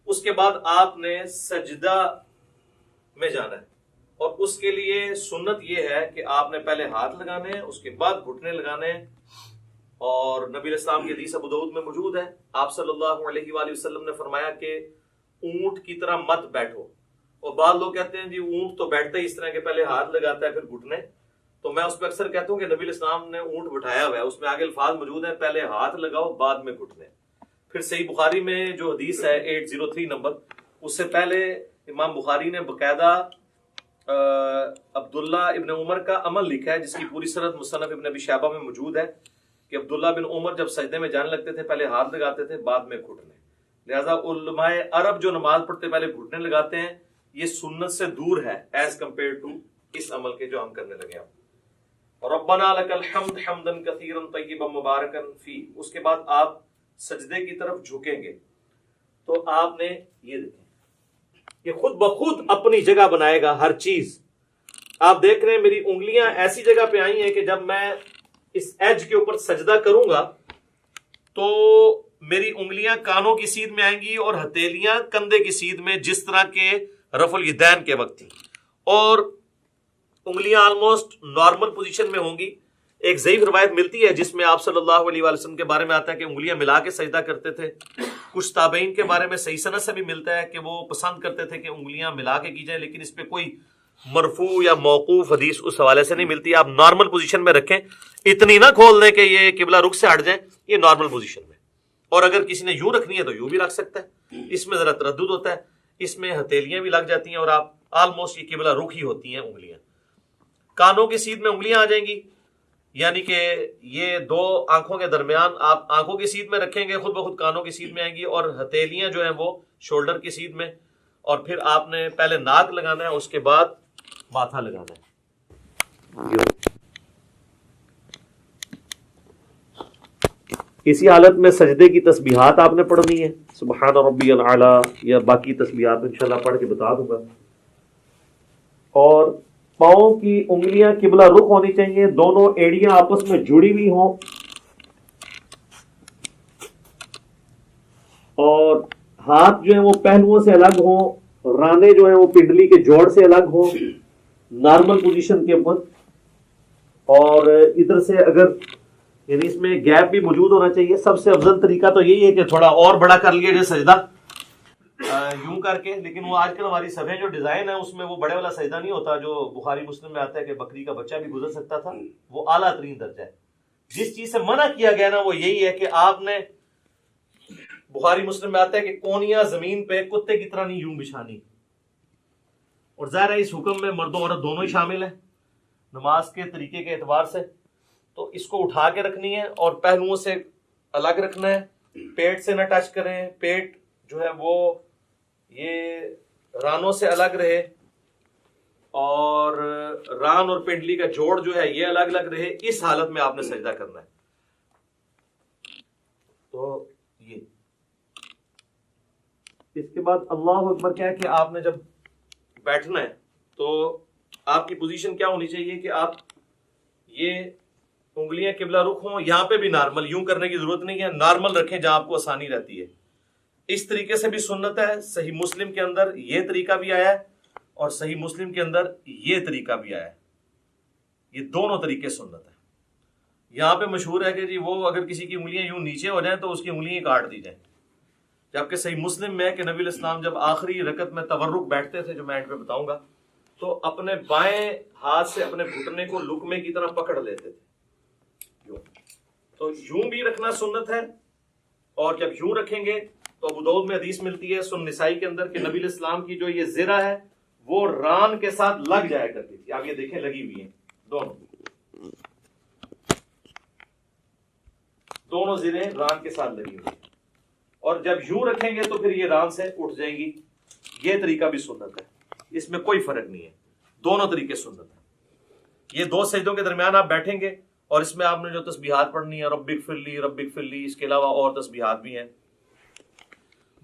اس کے بعد آپ نے سجدہ میں جانا ہے، اور اس کے لیے سنت یہ ہے کہ آپ نے پہلے ہاتھ لگانے ہیں، اس کے بعد گھٹنے لگانے ہیں۔ اور نبی علیہ السلام کی حدیث ابو داؤد میں موجود ہے، آپ صلی اللہ علیہ وآلہ وسلم نے فرمایا کہ اونٹ کی طرح مت بیٹھو۔ اور بعض لوگ کہتے ہیں جی اونٹ تو بیٹھتا ہی اس طرح کے پہلے ہاتھ لگاتا ہے پھر گھٹنے، تو میں اس پہ اکثر کہتا ہوں کہ نبی علیہ السلام نے اونٹ بٹھایا ہوا ہے، اس میں آگے الفاظ موجود ہیں پہلے ہاتھ لگاؤ بعد میں گھٹنے۔ پھر صحیح بخاری میں جو حدیث ہے 803 نمبر، اس سے پہلے امام بخاری نے باقاعدہ عبداللہ ابن عمر کا عمل لکھا ہے، جس کی پوری سند مصنف ابن ابی شیبہ میں موجود ہے کہ عبداللہ بن عمر جب سجدے میں جانے لگتے تھے پہلے ہاتھ لگاتے تھے بعد میں گھٹنے۔ لہذا علماء عرب جو نماز پڑھتے پہلے گھٹنے لگاتے ہیں، یہ سنت سے دور ہے ایز کمپیئر ٹو اس عمل کے جو ہم کرنے لگے ہیں۔ ربنا لک الحمد حمدا کثیرا طیبا مبارکا فی، اس کے بعد آپ سجدے کی طرف جھکیں گے تو آپ نے یہ دیکھیں کہ خود بخود اپنی جگہ بنائے گا ہر چیز۔ آپ دیکھ رہے ہیں میری انگلیاں ایسی جگہ پہ آئی ہیں کہ جب میں اس ایج کے اوپر سجدہ کروں گا تو میری انگلیاں کانوں کی سیدھ میں آئیں گی اور ہتھیلیاں کندھے کی سیدھ میں، جس طرح کے رفع الیدین کے وقت تھی، اور انگلیاں آلموسٹ نارمل پوزیشن میں ہوں گی۔ ایک ضعیف روایت ملتی ہے جس میں آپ صلی اللہ علیہ وآلہ وسلم کے بارے میں آتا ہے کہ انگلیاں ملا کے سجدہ کرتے تھے۔ کچھ تابعین کے بارے میں صحیح سند سے بھی ملتا ہے کہ وہ پسند کرتے تھے کہ انگلیاں ملا کے کی جائیں، لیکن اس پہ کوئی مرفوع یا موقوف حدیث اس حوالے سے نہیں ملتی۔ آپ نارمل پوزیشن میں رکھیں، اتنی نہ کھول دیں کہ یہ قبلہ رخ سے ہٹ جائیں، یہ نارمل پوزیشن میں۔ اور اگر کسی نے یوں رکھنی ہے تو یوں بھی رکھ سکتا ہے، اس میں ذرا تردد ہوتا ہے، اس میں ہتھیلیاں بھی لگ جاتی ہیں اور آپ آلموسٹ یہ قبلہ رخ ہی ہوتی ہیں انگلیاں۔ کانوں کی سیدھ میں انگلیاں آ جائیں گی، یعنی کہ یہ دو آنکھوں کے درمیان آپ آنکھوں کی سیدھ میں رکھیں گے، خود بخود کانوں کی سیدھ میں آئیں گی، اور ہتھیلیاں جو ہیں وہ شولڈر کی سیدھ میں، اور پھر آپ نے پہلے ناک لگانا ہے اس کے بعد ماتھا لگانا ہے۔ اسی حالت میں سجدے کی تسبیحات آپ نے پڑھنی ہے، سبحان ربی الاعلی، یا باقی تسبیحات انشاءاللہ پڑھ کے بتا دوں گا۔ اور پاؤں کی انگلیاں قبلہ رخ ہونی چاہیے، دونوں ایڑیاں آپس میں جڑی ہوئی ہوں، اور ہاتھ جو ہیں وہ پہلوؤں سے الگ ہوں، رانے جو ہیں وہ پنڈلی کے جوڑ سے الگ ہوں نارمل پوزیشن کے اوپر، اور ادھر سے اگر یعنی اس میں گیپ بھی موجود ہونا چاہیے۔ سب سے افضل طریقہ تو یہی ہے کہ تھوڑا اور بڑا کر لیے جیسے سجدہ یوں کر کے، لیکن وہ آج کل ہماری صفحے جو ڈیزائن ہے اس میں وہ بڑے والا سجدہ نہیں ہوتا جو بخاری مسلم میں آتا ہے کہ بکری کا بچہ بھی گزر سکتا تھا، وہ اعلیٰ ترین درجہ ہے۔ جس چیز سے منع کیا گیا نا وہ یہی ہے کہ آپ نے، بخاری مسلم میں آتا ہے کہ کونیاں زمین پہ کتے کی طرح نہیں یوں بچھانی، اور ظاہر ہے اس حکم میں مرد و عورت دونوں ہی شامل ہیں نماز کے طریقے کے اعتبار سے، تو اس کو اٹھا کے رکھنی ہے اور پہلوؤں سے الگ رکھنا ہے، پیٹ سے نہ ٹچ کریں، پیٹ جو ہے وہ یہ رانوں سے الگ رہے، اور ران اور پنڈلی کا جوڑ جو ہے یہ الگ الگ رہے۔ اس حالت میں آپ نے سجدہ کرنا ہے۔ تو یہ اس کے بعد اللہ اکبر کیا ہے کہ آپ نے جب بیٹھنا ہے تو آپ کی پوزیشن کیا ہونی چاہیے کہ آپ یہ انگلیاں قبلہ رخ ہوں، یہاں پہ بھی نارمل، یوں کرنے کی ضرورت نہیں ہے، نارمل رکھیں جہاں آپ کو آسانی رہتی ہے۔ اس طریقے سے بھی سنت ہے، صحیح مسلم کے اندر یہ طریقہ بھی آیا ہے اور صحیح مسلم کے اندر یہ طریقہ بھی آیا ہے، یہ دونوں طریقے سنت ہے۔ یہاں پہ مشہور ہے کہ جی وہ اگر کسی کی انگلیاں یوں نیچے ہو جائیں تو اس کی انگلیاں کاٹ دی جائیں، جبکہ صحیح مسلم میں کہ نبی علیہ السلام جب آخری رکعت میں تورک بیٹھتے تھے جو میں اینڈ پہ بتاؤں گا، تو اپنے بائیں ہاتھ سے اپنے گھٹنے کو لقمے کی طرح پکڑ لیتے تھے، تو یوں بھی رکھنا سنت ہے، اور جب یوں رکھیں گے تو ابو داؤد میں حدیث ملتی ہے سنن نسائی کے اندر کہ نبی علیہ السلام کی جو یہ زرہ ہے وہ ران کے ساتھ لگ جایا کرتی تھی۔ آپ یہ دیکھیں لگی ہوئی ہیں دونوں زرہیں ران کے ساتھ لگی ہوئی ہیں، اور جب یوں رکھیں گے تو پھر یہ ران سے اٹھ جائیں گی۔ یہ طریقہ بھی سنت ہے، اس میں کوئی فرق نہیں ہے، دونوں طریقے سنت ہیں۔ یہ دو سجدوں کے درمیان آپ بیٹھیں گے اور اس میں آپ نے جو تسبیحات پڑھنی ہے رب اغفر لی رب اغفر لی، اس کے علاوہ اور تسبیحات بھی ہیں۔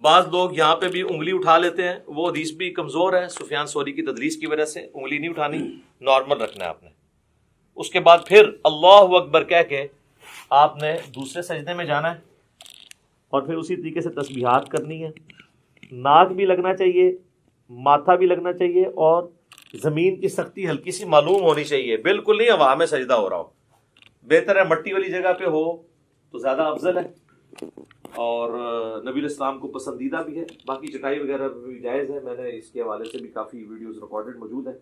بعض لوگ یہاں پہ بھی انگلی اٹھا لیتے ہیں، وہ حدیث بھی کمزور ہے، سفیان ثوری کی تدلیس کی وجہ سے انگلی نہیں اٹھانی، نارمل رکھنا ہے آپ نے۔ اس کے بعد پھر اللہ اکبر کہہ کے آپ نے دوسرے سجدے میں جانا ہے، اور پھر اسی طریقے سے تسبیحات کرنی ہے۔ ناک بھی لگنا چاہیے، ماتھا بھی لگنا چاہیے، اور زمین کی سختی ہلکی سی معلوم ہونی چاہیے، بالکل نہیں ہوا میں سجدہ ہو رہا ہو. بہتر ہے مٹی والی جگہ پہ ہو تو زیادہ افضل ہے، اور نبی علیہ السلام کو پسندیدہ بھی ہے. باقی چٹائی وغیرہ بھی جائز ہے، میں نے اس کے حوالے سے بھی کافی ویڈیوز ریکارڈڈ موجود ہیں.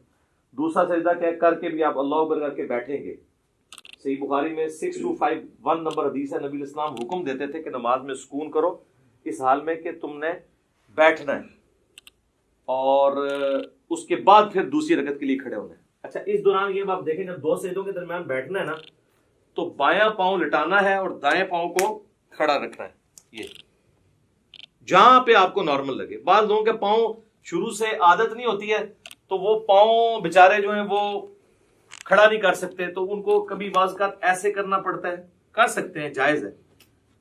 دوسرا سجدہ کر کے بھی آپ اللہ اکبر کر کے بیٹھیں گے. صحیح بخاری میں 6251 نمبر حدیث ہے، نبی علیہ السلام حکم دیتے تھے کہ نماز میں سکون کرو اس حال میں کہ تم نے بیٹھنا ہے، اور اس کے بعد پھر دوسری رکعت کے لیے کھڑے ہونا ہے. اچھا اس دوران یہ آپ دیکھیں جب دو سجدوں کے درمیان بیٹھنا ہے نا تو بایاں پاؤں لٹانا ہے اور دائیں پاؤں کو کھڑا رکھنا ہے، یہ جہاں پہ آپ کو نارمل لگے. بعض لوگوں کے پاؤں شروع سے عادت نہیں ہوتی ہے تو وہ پاؤں بےچارے جو ہیں وہ کھڑا نہیں کر سکتے، تو ان کو کبھی بعض اوقات ایسے کرنا پڑتا ہے. کر سکتے ہیں، جائز ہے،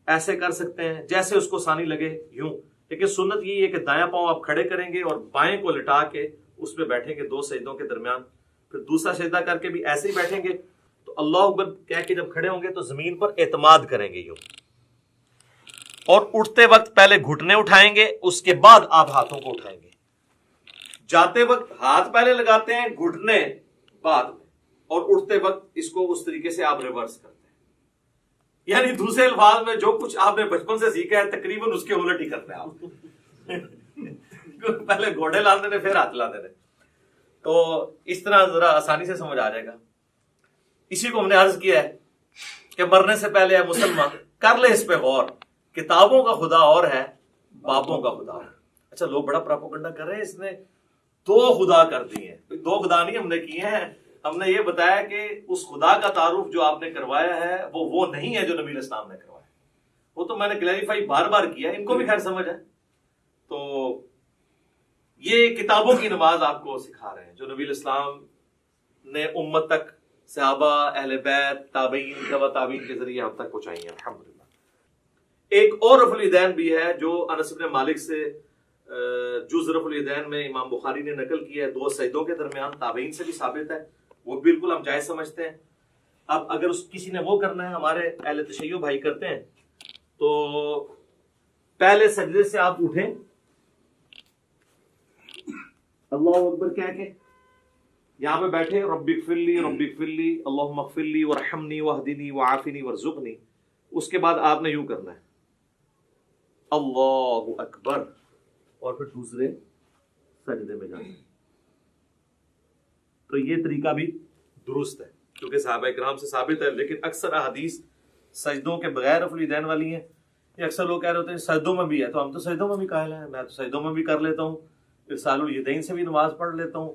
ایسے کر سکتے ہیں جیسے اس کو آسانی لگے یوں. لیکن سنت یہ ہے کہ دایاں پاؤں آپ کھڑے کریں گے اور بائیں کو لٹا کے اس پہ بیٹھیں گے دو سجدوں کے درمیان. پھر دوسرا سجدہ کر کے بھی ایسے ہی بیٹھیں گے. تو اللہ اکبر کہہ کے جب کھڑے ہوں گے تو زمین پر اعتماد کریں گے یوں، اور اٹھتے وقت پہلے گھٹنے اٹھائیں گے، اس کے بعد آپ ہاتھوں کو اٹھائیں گے. جاتے وقت ہاتھ پہلے لگاتے ہیں، گھٹنے بعد میں، اور اٹھتے وقت اس کو اس طریقے سے آپ ریورس کرتے ہیں. یعنی دوسرے الفاظ میں جو کچھ آپ نے بچپن سے سیکھا ہے تقریباً اس کے الٹ ہی کرتے ہیں آپ. پہلے گھوڑے لاندے نے پھر ہاتھ لاندے نے. تو اس طرح ذرا آسانی سے سمجھ آ جائے گا. اسی کو ہم نے عرض کیا ہے کہ مرنے سے پہلے ہے مسلمان کر لے اس پہ غور. کتابوں کا خدا اور ہے، بابوں کا خدا اور. اچھا لوگ بڑا پراپوگنڈا کر رہے ہیں، اس نے دو خدا کر دی ہیں. دو خدا نہیں ہم نے کیے ہیں، ہم نے یہ بتایا کہ اس خدا کا تعارف جو آپ نے کروایا ہے وہ نہیں ہے جو نبی علیہ السلام نے کروایا. وہ تو میں نے کلیریفائی بار بار کیا، ان کو بھی خیر سمجھ ہے. تو یہ کتابوں کی نماز آپ کو سکھا رہے ہیں جو نبی علیہ السلام نے امت تک، صحابہ، اہل بیت، تابعین، تبع تابعین کے ذریعے ہم تک پہنچائی ہیں الحمدللہ. ایک اور رفع الیدین بھی ہے جو انس بن مالک سے جز رفع الیدین میں امام بخاری نے نقل کیا ہے، دو سجدوں کے درمیان، تابعین سے بھی ثابت ہے، وہ بالکل ہم جائز سمجھتے ہیں. اب اگر کسی نے وہ کرنا ہے، ہمارے اہل تشیع بھائی کرتے ہیں، تو پہلے سجدے سے آپ اٹھیں اللہ اکبر کہہ کے، یہاں پہ بیٹھے رب اغفر لی رب اغفر لی اللہم اغفر لی وارحمنی واہدنی وعافنی وارزقنی. اس کے بعد آپ نے یوں کرنا ہے اللہ اکبر، اور پھر دوسرے سجدے میں جانا. تو یہ طریقہ بھی درست ہے کیونکہ صحابہ کرام سے ثابت ہے. لیکن اکثر احادیث سجدوں کے بغیر رفع الیدین والی ہیں. یہ اکثر لوگ کہہ رہے ہوتے ہیں سجدوں میں بھی ہے، تو ہم تو سجدوں میں بھی قائل ہیں، میں تو سجدوں میں بھی کر لیتا ہوں، ارسال الیدین سے بھی نماز پڑھ لیتا ہوں،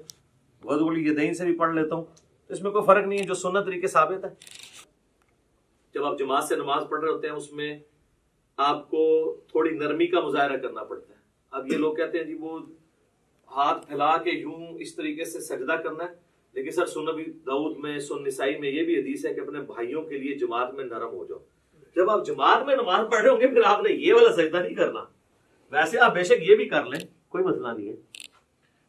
وضع الیدین سے بھی پڑھ لیتا ہوں. اس میں کوئی فرق نہیں ہے، جو سنت طریقے ثابت ہے. جب آپ جماعت سے نماز پڑھ رہے ہوتے ہیں اس میں آپ کو تھوڑی نرمی کا مظاہرہ کرنا پڑتا ہے. اب یہ لوگ کہتے ہیں جی وہ ہاتھ پھیلا کے یوں اس طریقے سے سجدہ کرنا ہے، لیکن سر سنن ابی داؤد میں، سنن نسائی میں یہ بھی حدیث ہے کہ اپنے بھائیوں کے لیے جماعت میں نرم ہو جاؤ. جب آپ جماعت میں نماز پڑھ رہے ہوں گے پھر آپ نے یہ والا سجدہ نہیں کرنا. ویسے آپ بے شک یہ بھی کر لیں، کوئی مسئلہ نہیں ہے،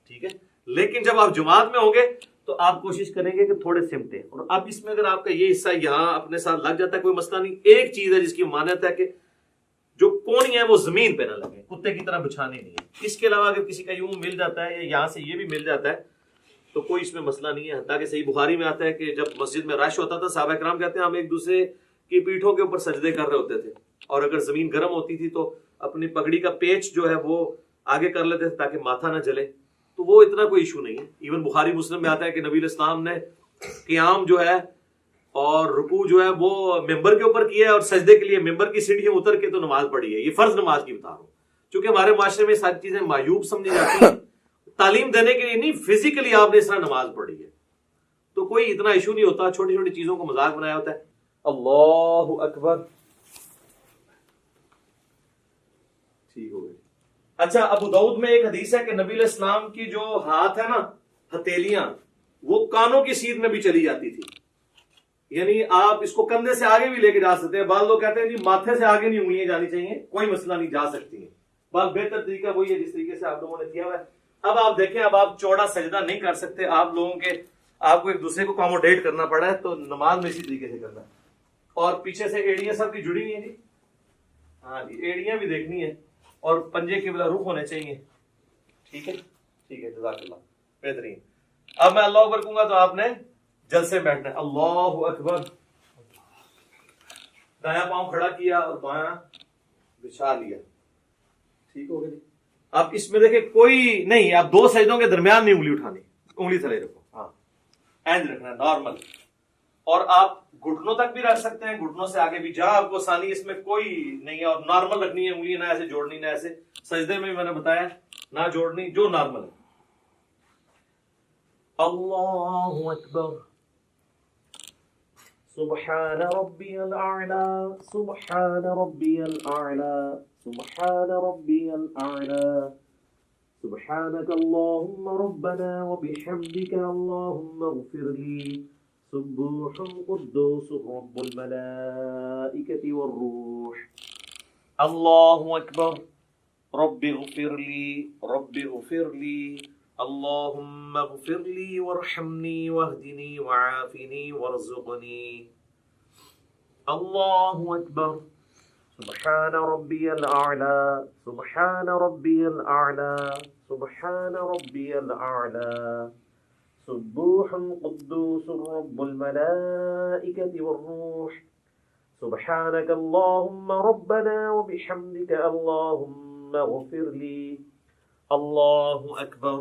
ٹھیک ہے، لیکن جب آپ جماعت میں ہوں گے تو آپ کوشش کریں گے کہ تھوڑے سمٹیں. اور اب اس میں اگر آپ کا یہ حصہ یہاں اپنے ساتھ لگ جاتا ہے کوئی مسئلہ نہیں. ایک چیز ہے جس کی مانت ہے کہ جو کونی ہے وہ زمین پہ نہ لگے، کتے کی طرح بچھانے نہیں ہے. اس کے علاوہ اگر کسی کا یوں مل جاتا ہے یا یہاں سے یہ بھی مل جاتا ہے تو کوئی اس میں مسئلہ نہیں ہے. حتیٰ کہ صحیح بخاری میں آتا ہے کہ جب مسجد میں رش ہوتا تھا صحابہ کرام کہتے ہیں ہم ایک دوسرے کی پیٹھوں کے اوپر سجدے کر رہے ہوتے تھے، اور اگر زمین گرم ہوتی تھی تو اپنی پگڑی کا پیچ جو ہے وہ آگے کر لیتے تھے تاکہ ماتھا نہ جلے. تو وہ اتنا کوئی ایشو نہیں ہے. ایون بخاری مسلم میں آتا ہے کہ نبی علیہ السلام نے قیام جو ہے اور رکوع جو ہے وہ ممبر کے اوپر کیا ہے، اور سجدے کے لیے ممبر کی سیڑھیاں اتر کے تو نماز پڑھی ہے. یہ فرض نماز کی بتا رہا ہوں، چونکہ ہمارے معاشرے میں ساری چیزیں معیوب سمجھی جاتی ہیں. تعلیم دینے کے لیے نہیں، فزیکلی آپ نے اس طرح نماز پڑھی ہے تو کوئی اتنا ایشو نہیں ہوتا. چھوٹی چھوٹی چیزوں کو مذاق بنایا ہوتا ہے. اللہ اکبر، ٹھیک ہو گئی. اچھا ابو داؤد میں ایک حدیث ہے کہ نبی علیہ السلام کی جو ہاتھ ہے نا، ہتھیلیاں، وہ کانوں کی سیدھ میں بھی چلی جاتی تھی. یعنی آپ اس کو کندھے سے آگے بھی لے کے جا سکتے ہیں. بعض لوگ کہتے ہیں جی ماتھے سے آگے نہیں انگلیاں جانی چاہیے، کوئی مسئلہ نہیں، جا سکتی ہیں. بس بہتر طریقہ وہی ہے جس طریقے سے آپ لوگوں نے کیا ہوا ہے. اب آپ دیکھیں، اب آپ چوڑا سجدہ نہیں کر سکتے، آپ لوگوں کے آپ کو ایک دوسرے کو اکوموڈیٹ کرنا پڑا ہے، تو نماز میں اسی طریقے سے کرنا ہے. اور پیچھے سے ایڑیاں سب کی جڑی ہوئی ہیں جی، ہاں جی ایڑیاں بھی دیکھنی ہے اور پنجے کے بلا رخ ہونے چاہیے. ٹھیک ہے ٹھیک ہے, جزاک اللہ, بہترین. اب میں اللہ اکبر کہوں گا تو آپ نے جلسے میں بیٹھنا ہے. اللہ اکبر, دایاں پاؤں کھڑا کیا اور بایاں بچھا لیا. ٹھیک ہو گیا جی. آپ اس میں دیکھیں کوئی نہیں, آپ دو سجدوں کے درمیان نہیں انگلی اٹھانی, انگلی تھلے رکھو, ہاں اینج رکھنا ہے نارمل. اور آپ گھٹنوں تک بھی رکھ سکتے ہیں, گھٹنوں سے آگے بھی, جہاں آپ کو آسانی, اس میں کوئی نہیں ہے. اور نارمل رکھنی ہے انگلی, نہ ایسے جوڑنی نہ ایسے. سجدے میں بھی میں نے بتایا نہ جوڑنی, جو نارمل ہے. اللہ اکبر, سبحان ربی الاعلی, سبحان ربی الاعلی, سبحان ربی الاعلی, سبحانك اللهم ربنا وبحمدك اللهم اغفر لي, سبوح قدوس رب الملائكة والروح. الله أكبر, رب اغفر لي, رب اغفر لي, اللهم اغفر لي وارحمني واهدني وعافني وارزقني. الله أكبر, سبحان ربي الأعلى, سبحان ربي الأعلى, سبحان ربي الأعلى, سبوح قدوس رب الملائكة والروح. سبحانك اللهم ربنا وبحمدك اللهم اغفر لي. الله أكبر.